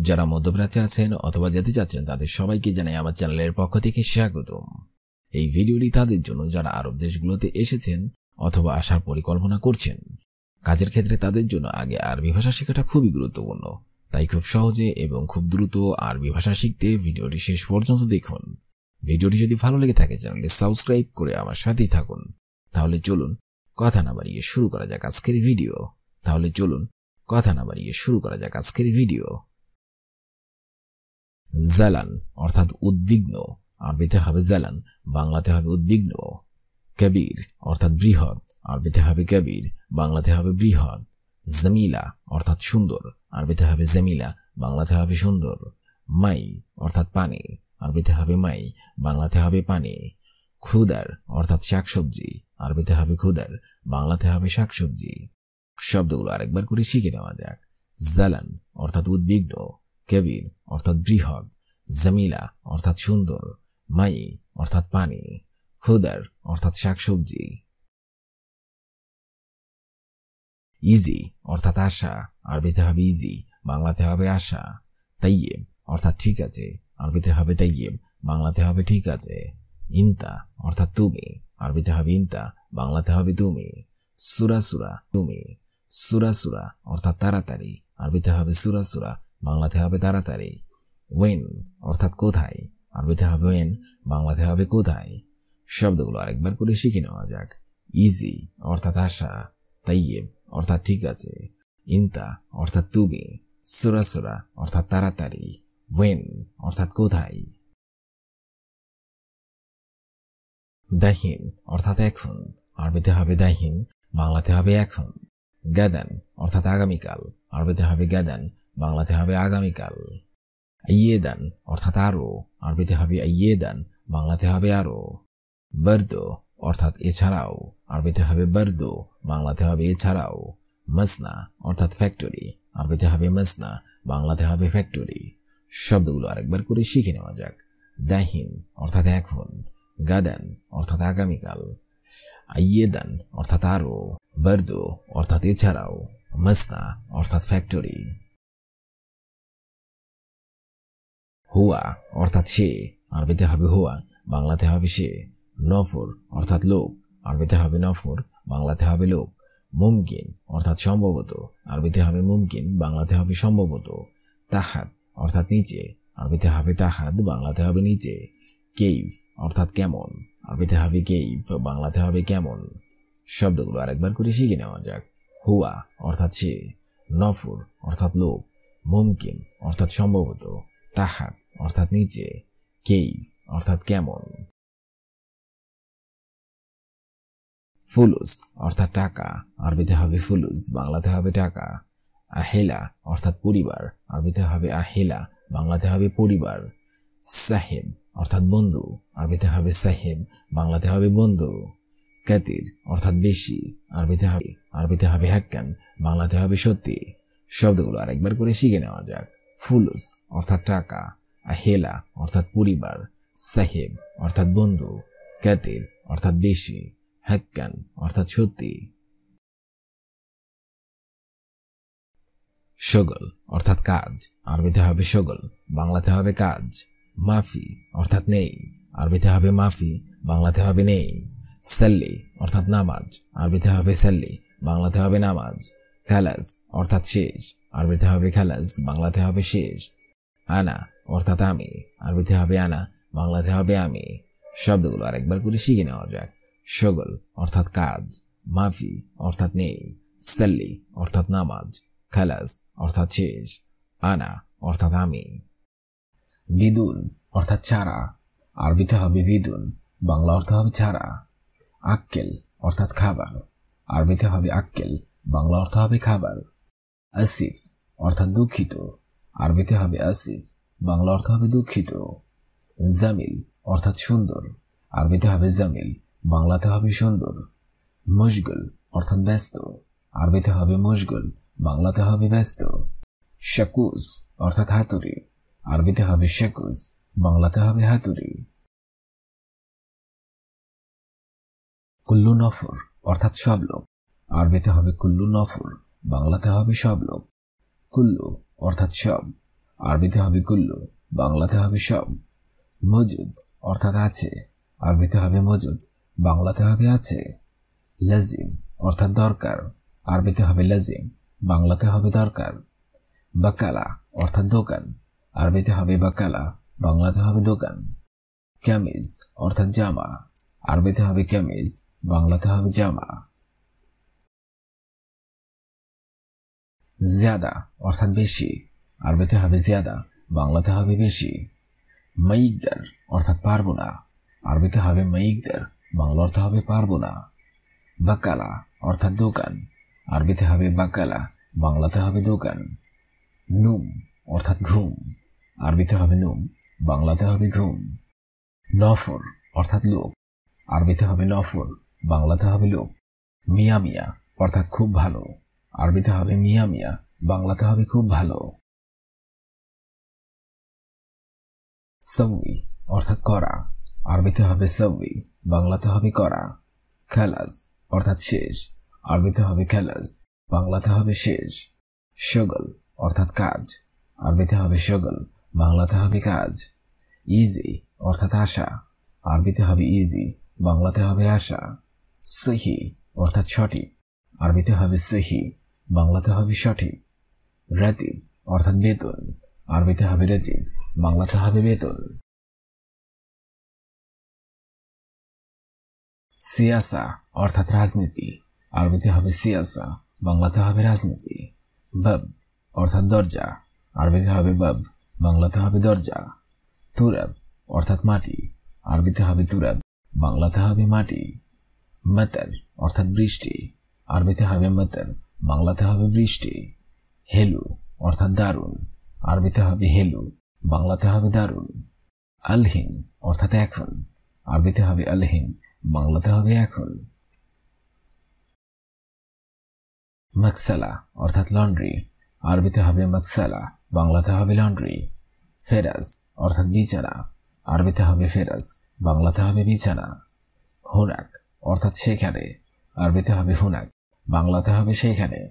যারা মধ্যপ্রাচ্যে আছেন অথবা যেতে চাচ্ছেন তাদের সবাইকে জানাই আমার চ্যানেলের পক্ষ থেকে স্বাগতম। এই ভিডিওটি তাদের জন্য যারা আরব দেশগুলোতে এসেছেন অথবা আসার পরিকল্পনা করছেন। কাজের ক্ষেত্রে তাদের জন্য আগে আরবি ভাষা শেখাটা খুবই গুরুত্বপূর্ণ, তাই খুব সহজে এবং খুব দ্রুত আরবি ভাষা শিখতে ভিডিওটি শেষ পর্যন্ত দেখুন। ভিডিওটি যদি ভালো লেগে থাকে চ্যানেলটি সাবস্ক্রাইব করে আমার সাথেই থাকুন। তাহলে চলুন কথা না বাড়িয়ে শুরু করা যাক আজকের ভিডিও। জালান অর্থাৎ উদ্বিগ্ন, আরবিতে হবে জালান, বাংলাতে হবে উদ্বিগ্ন। কবির অর্থাৎ বৃহৎ, আরবিতে হবে কবির, বাংলাতে হবে বৃহৎ। জামিলা অর্থাৎ সুন্দর, আরবিতে হবে জামিলা, বাংলাতে হবে সুন্দর। মাই অর্থাৎ পানি, আরবিতে হবে মাই, বাংলাতে হবে পানি। খুদার অর্থাৎ শাকসবজি, আরবিতে হবে খুদার, বাংলাতে হবে শাকসবজি। শব্দগুলো আরেকবার করে শিখে নেওয়া যাক। জালান অর্থাৎ উদ্বিগ্ন, কবির অর্থাৎ বৃহৎ, জামিলা অর্থাৎ সুন্দর, মাই অর্থাৎ পানি, খুদার অর্থাৎ শাকসবজি। ইজি অর্থাৎ আশা, আরবিতে হবে ইজি, বাংলাতে হবে আশা। তাইয়েব অর্থাৎ ঠিক আছে, আরবিতে হবে তাইয়েব, বাংলাতে হবে ঠিক আছে। ইনতা অর্থাৎ তুমি, আরবিতে হবে ইনতা, বাংলাতে হবে তুমি। সুরাসুরা তুমি, সুরাসুরা অর্থাৎ তাড়াতাড়ি, আরবিতে হবে সুরাসুরা, বাংলাতে হবে তাড়াতাড়ি। ওয়েন অর্থাৎ কোথায়, আরবিতে হবে ওয়েন, বাংলাতে হবে কোথায়। শব্দগুলো আরেকবার করে শিখে নেওয়া যাক। ইজি অর্থাৎ আশা, তাইয়েব অর্থাৎ ঠিক আছে, ইনতা অর্থাৎ তুমি, সুরাসুরা অর্থাৎ তাড়াতাড়ি, ওয়েন অর্থাৎ কোথায়। দাহিন অর্থাৎ এখন, আরবিতে হবে দাহিন, বাংলাতে হবে এখন। গাদান অর্থাৎ আগামীকাল, আরবিতে হবে গাদান, বাংলাতে হবে আগামীকাল। আইয়েদান অর্থাৎ আরো, আরবিতে হবে আইয়েদান, বাংলাতে হবে আরো। বার্দো অর্থাৎ এছাড়াও, আরবিতে হবে বার্দো, বাংলাতে হবে এছাড়াও। মাসনা অর্থাৎ ফ্যাক্টরি, আরবিতে হবে মাসনা, বাংলাতে হবে ফ্যাক্টরি। শব্দগুলো আরেকবার করে শিখে নেওয়া যাক। দাহিন অর্থাৎ এখন, গাদান অর্থাৎ আগামীকাল, আইয়েদান অর্থাৎ আরো, বার্দো অর্থাৎ এছাড়াও, মাসনা অর্থাৎ ফ্যাক্টরি। হুয়া অর্থাৎ সে, আরবিতে হবে হুয়া, বাংলাতে হবে সে। নফর অর্থাৎ লোক, আরবিতে হবে নফর, বাংলাতে হবে লোক। মুমকিন অর্থাৎ সম্ভবত, আরবিতে হবে মুমকিন, বাংলাতে হবে সম্ভবত। তাহাত অর্থাৎ নিচে, আরবিতে হবে তাহাত, বাংলাতে হবে নিচে। কেইভ অর্থাৎ কেমন, আরবিতে হবে কেইভ, বাংলাতে হবে কেমন। শব্দগুলো আরেকবার করে শিখে নেওয়া যাক। হুয়া অর্থাৎ সে, নফর অর্থাৎ লোক, মুমকিন অর্থাৎ সম্ভবত, তাহাত অর্থাৎ নিচে, কেইভ অর্থাৎ কেমন। ফুলুস অর্থাৎ টাকা, আরবিতে হবে ফুলুস, বাংলাতে হবে টাকা। আহেলা অর্থাৎ পরিবার, আরবিতে হবে আহেলা, বাংলাতে হবে পরিবার। সাহেব অর্থাৎ বন্ধু, আরবিতে হবে সাহেব, বাংলাতে হবে বন্ধু। কাতির অর্থাৎ বেশি, আরবিতে হবে হাক্কান, বাংলাতে হবে সত্যি। শব্দগুলো আরেকবার করে শিখে নেওয়া যাক। ফুলুস অর্থাৎ টাকা, আহেলা অর্থাৎ পরিবার, সাহেব অর্থাৎ বন্ধু, কাতির অর্থাৎ বেশি, হাক্কান অর্থাৎ সত্যি। শগল অর্থাৎ কাজ, আরবিতে হবে শগল, বাংলাতে হবে কাজ। মাফি অর্থাৎ নেই, আরবিতে হবে মাফি, বাংলাতে হবে নেই। সাল্লি অর্থাৎ নামাজ, আরবিতে হবে সাল্লি, বাংলাতে হবে নামাজ। খালাস অর্থাৎ শেষ, আরবিতে হবে খালাস, বাংলাতে হবে শেষ। আনা অর্থাৎ আমি, আরবিতে হবে আনা, বাংলাতে হবে আমি। শব্দগুলো আরেকবার করে শিখে নেওয়া যাক। শগল অর্থাৎ কাজ, মাফি অর্থাৎ নেই, সাল্লি অর্থাৎ নামাজ, খালাস অর্থাৎ শেষ, আনা অর্থাৎ আমি। বিদুন অর্থাৎ ছাড়া, আরবিতে হবে বিদুন, বাংলা অর্থ হবে ছাড়া। আক্কেল অর্থাৎ খাবার, আরবিতে হবে আক্কেল, বাংলা অর্থ হবে খাবার। আসিফ অর্থাৎ দুঃখিত, আরবিতে হবে আসিফ, বাংলা অর্থ হবে দুঃখিত। জামিল অর্থাৎ সুন্দর, আরবিতে হবে জামিল, বাংলাতে হবে সুন্দর। মশগুল অর্থাৎ ব্যস্ত, আরবিতে হবে মশগুল, বাংলাতে হবে ব্যস্ত। শাকুস অর্থাৎ হাতুড়ি, আরবিতে হবে শাকুস, বাংলাতে হবে হাতুড়ি। কুল্লু নফর অর্থাৎ সব লোক, আরবিতে হবে কুল্লু নফর, বাংলাতে হবে সব লোক। কুল্লু অর্থাৎ সব, আরবিতে হবে কুল্লু, বাংলাতে হবে সব। মজুদ অর্থাৎ আছে, আরবিতে হবে মজুদ, বাংলাতে হবে আছে। লাজিম অর্থাৎ দরকার, আরবিতে হবে লাজিম, বাংলাতে হবে দরকার। বাকালা অর্থাৎ দোকান, আরবিতে হবে বাকালা, বাংলাতে হবে দোকান। কামিজ অর্থাৎ জামা, আরবিতে হবে কামিজ, বাংলাতে হবে জামা। জিয়াদা অর্থাৎ বেশি, আরবিতে হবে জিয়াদা, বাংলাতে হবে বেশি। মাইকদার অর্থাৎ পারবো না, আরবিতে হবে মাইকদার, বাংলা অর্থ হবে পারবো না। বাকালা অর্থাৎ দোকান, আরবিতে হবে বাকালা, বাংলাতে হবে দোকান। নুম অর্থাৎ ঘুম, আরবিতে হবে নুম, বাংলাতে হবে ঘুম। নফর অর্থাৎ লোক, আরবিতে হবে নফর, বাংলাতে হবে লোক। মিয়া মিয়া অর্থাৎ খুব ভালো, আরবিতে হবে মিয়া মিয়া, বাংলাতে হবে খুব ভালো। সাউই অর্থাৎ করা, আরবিতে হবে সাউই, বাংলাতে হবে করা। খালাস অর্থাৎ শেষ, আরবিতে হবে খালাস, বাংলাতে হবে শেষ। শগল অর্থাৎ কাজ, আরবিতে হবে শগল, বাংলাতে হবে কাজ। ইজি অর্থাৎ আশা, আরবিতে হবে ইজি, বাংলাতে হবে আশা। সহি অর্থাৎ সঠিক, আরবিতে হবে সহি, বাংলাতে হবে সঠিক। রাতিব অর্থাৎ বেতন, আরবিতে হবে রাতিব, বাংলাতে হবে বেতন। সিয়াসা অর্থাৎ রাজনীতি, আরবিতে হবে সিয়াসা, বাংলাতে হবে রাজনীতি। বাব অর্থাৎ দরজা, আরবিতে হবে বাব, বাংলাতে হবে দরজা। তুরাব অর্থাৎ মাটি, আরবিতে হবে তুরাব, বাংলাতে হবে মাটি। মাতার অর্থাৎ বৃষ্টি, আরবিতে হবে মাতার, বাংলাতে হবে বৃষ্টি। হেলু অর্থাৎ দারুণ, আরবিতে হবে হেলু, বাংলাতে হবে দারুণ। আলহিন অর্থাৎ এখন, আরবিতে হবে আলহিন, বাংলাতে হবে এখন। মাকসালা অর্থাৎ লন্ড্রি, আরবিতে হবে মাকসালা, বাংলাতে হবে লন্ড্রি। ফেরাজ অর্থাৎ বিছানা, আরবিতে হবে ফেরাজ, বাংলাতে হবে বিছানা। হুনাক অর্থাৎ সেখানে, আরবিতে হবে হুনাক, বাংলাতে হবে সেখানে।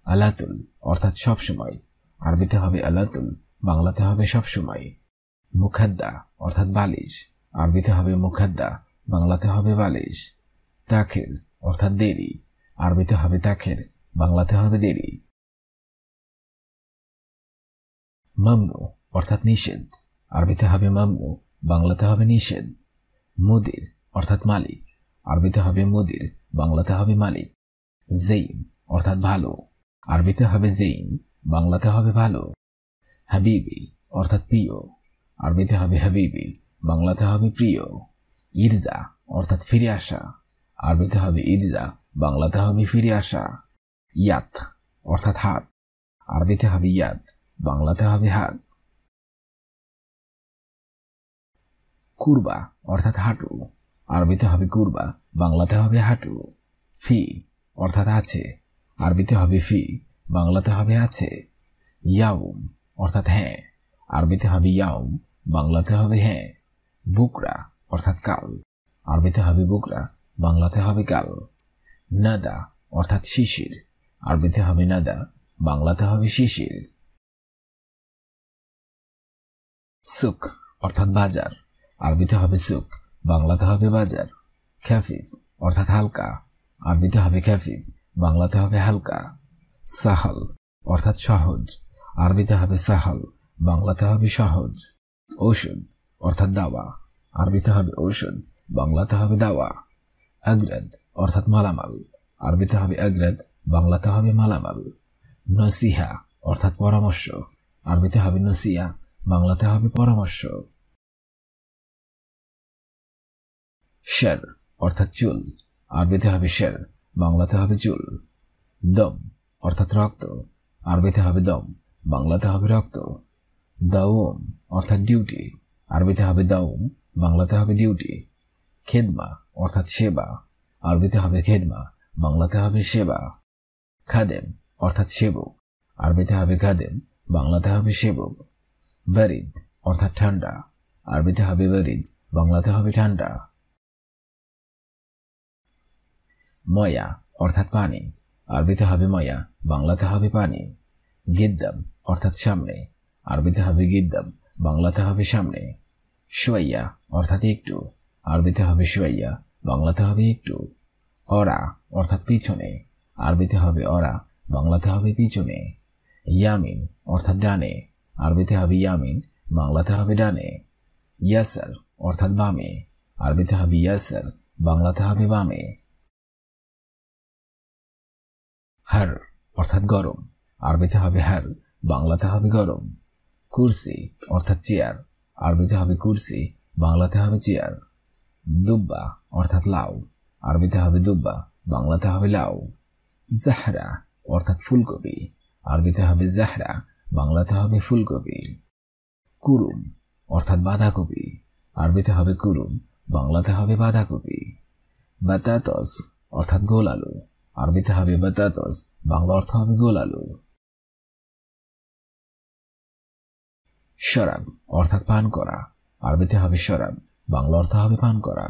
আলাতুল অর্থাৎ সবসময়, আরবিতে হবে আলাতুল, বাংলাতে হবে সবসময়। মুখাদ্দা অর্থাৎ বালিশ, আরবিতে হবে মুখাদ্দা, বাংলাতে হবে বালিশ। তাখির অর্থাৎ দেরি, আরবিতে হবে তাখির, বাংলাতে হবে দেরি। মামনু অর্থাৎ নিষেধ, আরবিতে হবে মামনু, বাংলাতে হবে নিষেধ। মুদির অর্থাৎ মালিক, আরবিতে হবে মুদির, বাংলাতে হবে মালিক। জেইন অর্থাৎ ভালো, আরবিতে হবে জেইন, বাংলাতে হবে ভালো। হাবিবি অর্থাৎ প্রিয়, আরবিতে হবে হাবিবি, বাংলাতে হবে প্রিয়। ইরজা অর্থাৎ ফিরে আসা, আরবিতে হবে ইরজা, বাংলাতে হবে ফিরে আসা। ইয়াত অর্থাৎ হাত, আরবিতে হবে ইয়াদ, বাংলাতে হবে হাত। কুরবা অর্থাৎ হাঁটু, আরবিতে হবে কুরবা, বাংলাতে হবে হাঁটু। ফি অর্থাৎ আছে, আরবিতে হবে ফি, বাংলাতে হবে আছে। ইয়াউম অর্থাৎ হ্যাঁ, আরবিতে হবে ইয়াউম, বাংলাতে হবে হ্যাঁ। বুকরা অর্থাৎ কাল, আরবিতে হবে বুকরা, বাংলাতে হবে কাল। নাদা অর্থাৎ শিশির, আরবিতে হবে নাদা, বাংলাতে হবে শিশির। সুক অর্থাৎ বাজার, আরবিতে হবে সুক, বাংলাতে হবে বাজার। খাফিফ অর্থাৎ হালকা, আরবিতে হবে খাফিফ, বাংলাতে হবে হালকা। সাহল অর্থাৎ সহজ, আরবিতে হবে সাহল, বাংলাতে হবে সহজ। ঔষধ অর্থাৎ দাওয়া, আরবিতে হবে ঔষধ, বাংলাতে হবে দাওয়া। আগ্রাদ অর্থাৎ মালামাল, আরবিতে হবে আগ্রাদ, বাংলাতে হবে মালামাল। নসিহা অর্থাৎ পরামর্শ, আরবিতে হবে নসিয়া, বাংলাতে হবে পরামর্শ। শের অর্থাৎ চুল, আরবিতে হবে শের, বাংলাতে হবে চুল। দম অর্থাৎ রক্ত, আরবিতে হবে দম, বাংলাতে হবে রক্ত। দাউম অর্থাৎ ডিউটি, আরবিতে হবে দাউম, বাংলাতে হবে ডিউটি। খেদমা অর্থাৎ সেবা, আরবিতে হবে খেদমা, বাংলাতে হবে সেবা। খাদেম অর্থাৎ সেবক, আরবিতে হবে খাদেম, বাংলাতে হবে সেবক। বারিদ অর্থাৎ ঠান্ডা, আরবিতে হবে বারিদ, বাংলাতে হবে ঠান্ডা। ময়া অর্থাৎ পানি, আরবিতে হবে ময়া, বাংলাতে হবে পানি। গিদ্দাম অর্থাৎ সামনে, আরবিতে হবে গিদ্দাম, বাংলাতে হবে সামনে। শুয়াইয়া অর্থাৎ একটু, আরবিতে হবে শুয়াইয়া, বাংলাতে হবে একটু। অরা অর্থাৎ পিছনে, আরবিতে হবে অরা, বাংলাতে হবে পিছনে। ইয়ামিন অর্থাৎ ডানে, আরবিতে হবে ইয়ামিন, বাংলাতে হবে ডানে। ইয়াসার অর্থাৎ বামে, আরবিতে হবে ইয়াসার, বাংলাতে হবে বামে। হার অর্থাৎ গরম, আরবিতে হবে হার, বাংলাতে হবে গরম। কুরসি অর্থাৎ চেয়ার, আরবিতে হবে কুরসি, বাংলাতে হবে চেয়ার। দুব্বা অর্থাৎ লাউ, আরবিতে হবে দুব্বা, বাংলাতে হবে লাউ। জাহরা অর্থাৎ ফুলকপি, আরবিতে হবে জাহরা, বাংলাতে হবে ফুলকপি। কুরুম অর্থাৎ বাঁধাকপি, আরবিতে হবে কুরুম, বাংলাতে হবে বাঁধাকপি। বাতাতস অর্থাৎ গোল আলু, আরবিতে হবে বাতাতস, বাংলা অর্থ হবে গোল আলু। শরাব অর্থাৎ পান করা, আরবিতে হবে শরাব, বাংলা অর্থ হবে পান করা।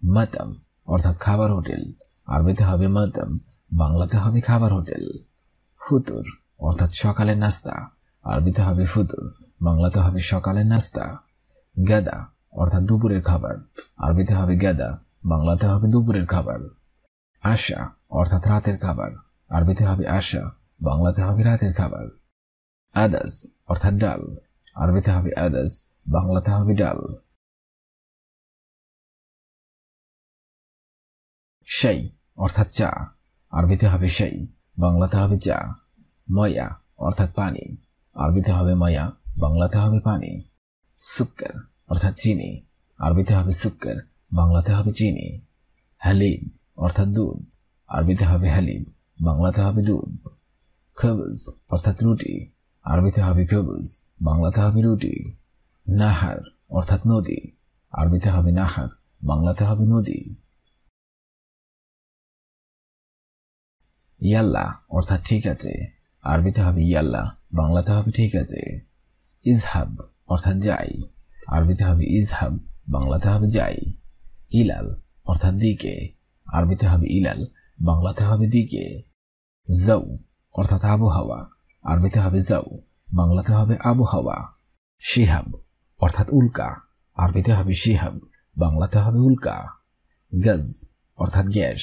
মাতাম অর্থাৎ খাবার হোটেল, আরবিতে হবে মাতাম, বাংলাতে হবে খাবার হোটেল। ফুতুর অর্থাৎ সকালের নাস্তা, আরবিতে হবে ফুতুর, বাংলাতে হবে সকালের নাস্তা। গাদা অর্থাৎ দুপুরের খাবার, আরবিতে হবে গাদা, বাংলাতে হবে দুপুরের খাবার। আশা অর্থাৎ রাতের খাবার, আরবিতে হবে আশা, বাংলাতে হবে রাতের খাবার। আদাস অর্থাৎ ডাল, আরবিতে হবে আদাস, বাংলাতে হবে ডাল। শাই অর্থাৎ চা, আরবিতে হবে শাই, বাংলাতে হবে চা। ময়া অর্থাৎ পানি, আরবিতে হবে ময়া, বাংলাতে হবে পানি। সুক্কর অর্থাৎ চিনি, আরবিতে হবে সুক্কর, বাংলাতে হবে চিনি। হালিব অর্থাৎ দুধ, আরবিতে হবে হালিব, বাংলাতে হবে দুধ। খবজ অর্থাৎ রুটি, আরবিতে হবে খবজ, বাংলাতে হবে রুটি। নাহার অর্থাৎ নদী, আরবিতে হবে নাহার, বাংলাতে হবে নদী। ইয়াল্লা অর্থাৎ ঠিক আছে, আরবিতে হবে ইয়াল্লা, বাংলাতে হবে ঠিক আছে। ইজহাব অর্থাৎ যাই, আরবিতে হবে ইজহাব, বাংলাতে হবে যাই। ইলাল অর্থাৎ দিকে, আরবিতে হবে ইলাল, বাংলাতে হবে দিকে। যাও অর্থাৎ আবহাওয়া, আরবিতে হবে যাও, বাংলাতে হবে আবহাওয়া। শিহাব অর্থাৎ উল্কা, আরবিতে হবে শিহাব, বাংলাতে হবে উল্কা। গজ অর্থাৎ গ্যাস,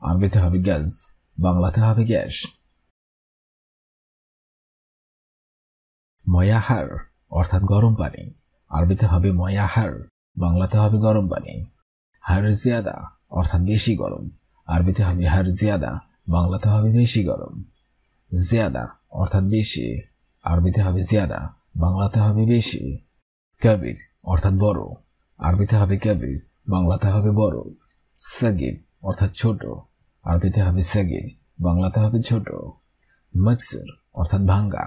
আরবিতে হবে গজ, বাংলাতে হবে গ্যাস। ময়াহার অর্থাৎ গরম পানি, আরবিতে হবে ময়াহার, বাংলাতে হবে গরম পানি। হার জিয়াদা অর্থাৎ বেশি গরম, আরবিতে হবে হার জিয়াদা, বাংলাতে হবে বেশি গরম। জিয়াদা অর্থাৎ বেশি, আরবিতে হবে জিয়াদা, বাংলাতে হবে বেশি। কবির অর্থাৎ বড়, আরবিতে হবে কবির, বাংলাতে হবে বড়। সগির অর্থাৎ ছোট, আরবিতে হবে সগির, বাংলাতে হবে ছোট। মকসুর অর্থাৎ ভাঙ্গা,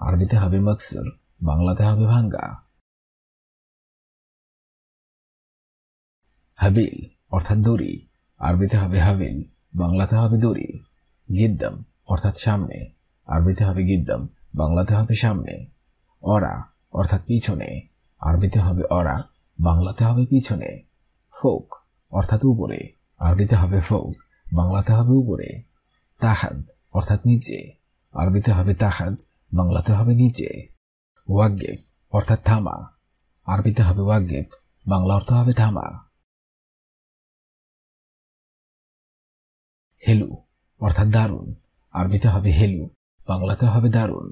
আরবিতে হবে মকসুর, বাংলাতে হবে ভাঙ্গা। হাবিল অর্থাৎ দড়ি, আরবিতে হবে হাবিল, বাংলাতে হবে দড়ি। গিদ্দাম অর্থাৎ সামনে, আরবিতে হবে গিদ্দাম, বাংলাতে হবে সামনে। অরা অর্থাৎ পিছনে, আরবিতে হবে অরা, বাংলাতে হবে পিছনে। ফোক অর্থাৎ উপরে, আরবিতে হবে ফোক, বাংলাতে হবে উপরে। তাহাদ অর্থাৎ নিচে, আরবিতে হবে তাহাদ, বাংলাতে হবে নিচে। ওয়াগেফ অর্থাৎ থামা, আরবিতে হবে ওয়াগেফ, বাংলা অর্থ হবে থামা। হেলু অর্থাৎ দারুণ, আরবিতে হবে হেলু, বাংলাতে হবে দারুণ।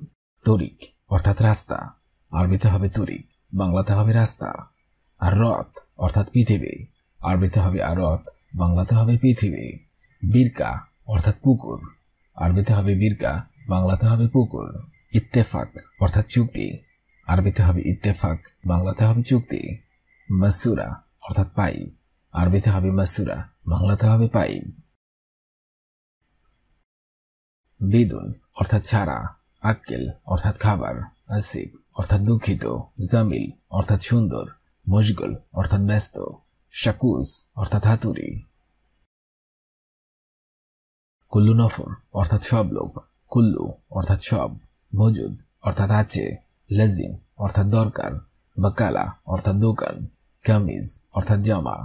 তরিক অর্থাৎ রাস্তা, আরবিতে হবে তরিক, বাংলাতে হবে রাস্তা। আর রথ অর্থাৎ পৃথিবী, আরবিতে হবে আরত, বাংলাতে হবে পৃথিবী। বিরকা অর্থাৎ পুকুর, আরবিতে হবে বিরকা, বাংলাতে হবে পুকুর। ইত্তেফাক অর্থাৎ চুক্তি, আরবিতে হবে ইত্তেফাক, বাংলাতে হবে চুক্তি। মাসুরা অর্থাৎ পাইপ, আরবিতে হবে মাসুরা, বাংলাতে হবে পাইপ। বিদুন অর্থাৎ ছাড়া, আক্কেল অর্থাৎ খাবার, আসিফ অর্থাৎ দুঃখিত, জামিল অর্থাৎ সুন্দর, মশগুল অর্থাৎ ব্যস্ত, শাকুস অর্থাৎ হাতুড়ি। কুল্লু নফর অর্থাৎ সব লোক, কুল্লু অর্থাৎ সব, মজুদ অর্থাৎ আছে, লাজিম অর্থাৎ দরকার, বাকালা অর্থাৎ দোকান, কামিজ অর্থাৎ জামা।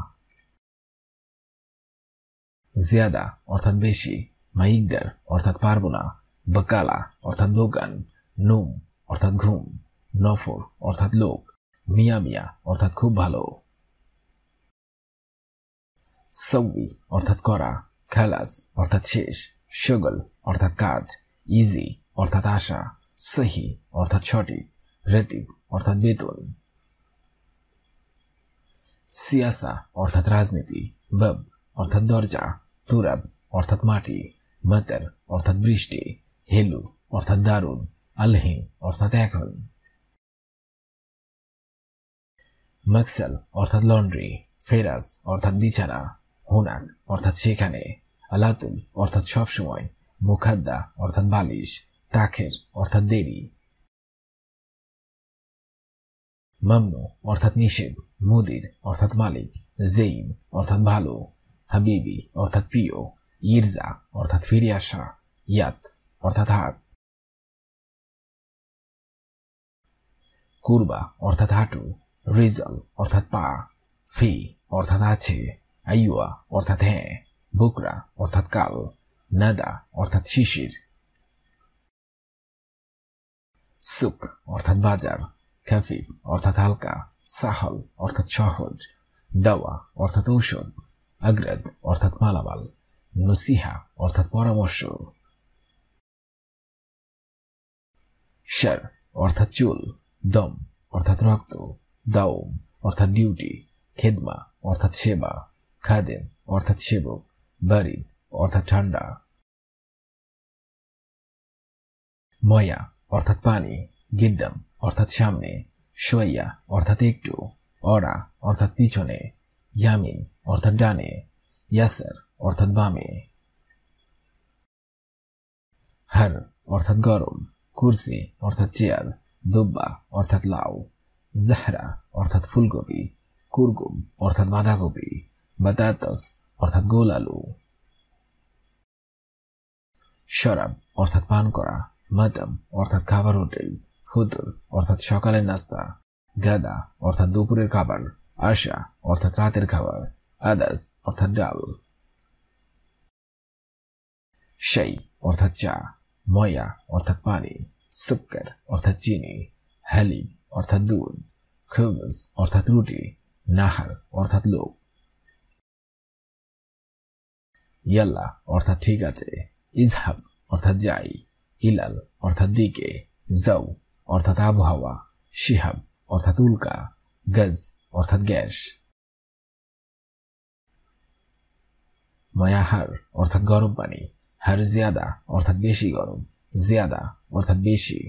জিয়াদা অর্থাৎ বেশি, মাইকদার অর্থাৎ পারবো না, বাকালা অর্থাৎ দোকান, নুম অর্থাৎ ঘুম, নফর অর্থাৎ লোক, মিয়া মিয়া অর্থাৎ খুব ভালো, সৌই অর্থাৎ করা, খালাস অর্থাৎ শেষ, শগল অর্থাৎ কাজ, ইজি অর্থাৎ আশা, সহি অর্থাৎ সঠিক, রেতিব অর্থাৎ বেতন, সিয়াসা অর্থাৎ রাজনীতি, বব অর্থাৎ দরজা, তুরাব অর্থাৎ মাটি, মতর অর্থাৎ বৃষ্টি, হেলু অর্থাৎ দারুণ, আলহিন অর্থাৎ এখন, মকসল অর্থাৎ লন্ড্রি, ফেরাস অর্থাৎ বিছানা, হুনাক অর্থাৎ সেখানে, আলাতুল অর্থাৎ সবসময়, মুখাদ্দা অর্থাৎ বালিশ, তাখের অর্থাৎ দেরি, মামনু অর্থাৎ নিষেধ, মুদির অর্থাৎ মালিক, জেইন অর্থাৎ ভালো, হাবিবি অর্থাৎ প্রিয়, ইরজা অর্থাৎ ফিরে আসা, ইয়াত অর্থাৎ হাত, কুরবা অর্থাৎ হাঁটু, রিজল অর্থাৎ পা, ফি অর্থাৎ আছে, আইয়ুয়া অর্থাৎ হ্যাঁ, বুকরা অর্থাৎ কাল, নাদা অর্থাৎ শিশির, সুক অর্থাৎ বাজার, খাফিফ অর্থাৎ হালকা, সাহল অর্থাৎ সহজ, দাওয়া অর্থাৎ ঔষধ, আগ্রাদ অর্থাৎ মালামাল, নসিহা অর্থাৎ পরামর্শ, শার অর্থাৎ চুল, দম অর্থাৎ রক্ত, দাওম অর্থাৎ ডিউটি, খেদমা অর্থাৎ সেবা, খাদেম অর্থাৎ সেবক, বারিদ অর্থাৎ ঠান্ডা, ময়া অর্থাৎ পানি, গিদ্দাম অর্থাৎ সামনে, সোয়া অর্থাৎ একটু, অরা অর্থাৎ পিছনে, ইয়ামিন অর্থাৎ ডানে, ইয়াসার অর্থাৎ বামে, হার অর্থাৎ গরম, কুরসি অর্থাৎ চেয়ার, দুব্বা অর্থাৎ লাউ, জাহরা অর্থাৎ ফুলকপি, কুরকুম অর্থাৎ বাঁধাকপি, বাতাতস অর্থাৎ গোল আলু, শরাব অর্থাৎ পান করা, মাতাম অর্থাৎ খাবার হোটেল, ফুতুর অর্থাৎ সকালের নাস্তা, গাদা অর্থাৎ দুপুরের খাবার, আশা অর্থাৎ রাতের খাবার, আদাস অর্থাৎ ডাল, শাই অর্থাৎ চা, ময়া অর্থাৎ পানি, সুক্কর অর্থাৎ চিনি, হালিব অর্থাৎ দুধ, খুবজ অর্থাৎ রুটি, নাহার অর্থাৎ লোক, ইয়াল্লা অর্থাৎ ঠিক আছে, ইজহাব অর্থাৎ যাই, ইলাল অর্থাৎ দিকে, যাও অর্থাৎ আবহাওয়া, শিহাব অর্থাৎ উল্কা, গজ অর্থাৎ গ্যাস, ময়াহার অর্থাৎ গরম পানি, হার জিয়াদা অর্থাৎ বেশি গরম, জিয়াদা অর্থাৎ বেশি,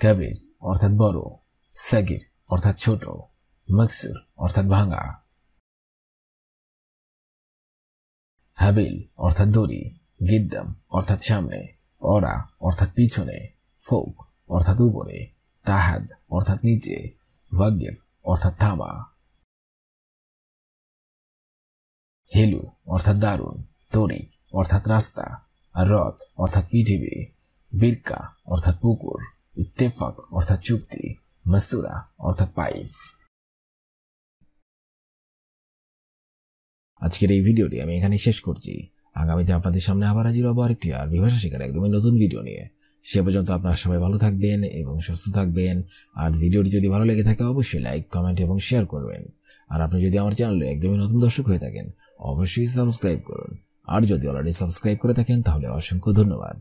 কবির অর্থাৎ বড়, সাগির অর্থাৎ ছোট, মকসুর অর্থাৎ ভাঙা, হাবিল অর্থাৎ দড়ি, গিদ্দাম অর্থাৎ সামনে, অরা অর্থাৎ পিছনে, ফোক অর্থাৎ উপরে, তাহাদ অর্থাৎ নিচে, ওয়াগিফ অর্থাৎ থামা, হেলু অর্থাৎ দারুণ, তরিক অর্থাৎ রাস্তা, আর রথ অর্থাৎ পৃথিবী, বিরকা অর্থাৎ পুকুর, ইত্তেফাক অর্থাৎ চুক্তি, মাসুরা অর্থাৎ পাইপ। আজকের এই ভিডিওটি আমি এখানে শেষ করছি। আগামীতে আপনাদের সামনে আবার হাজির হবো আরেকটি আরবি ভাষা শেখার একদমই নতুন ভিডিও নিয়ে। সে পর্যন্ত আপনারা সবাই ভালো থাকবেন এবং সুস্থ থাকবেন। আর ভিডিওটি যদি ভালো লেগে থাকে অবশ্যই লাইক, কমেন্ট এবং শেয়ার করবেন। আর আপনি যদি আমার চ্যানেলে একদমই নতুন দর্শক হয়ে থাকেন অবশ্যই সাবস্ক্রাইব করুন। আর যদি অলরেডি সাবস্ক্রাইব করে থাকেন তাহলে অসংখ্য ধন্যবাদ।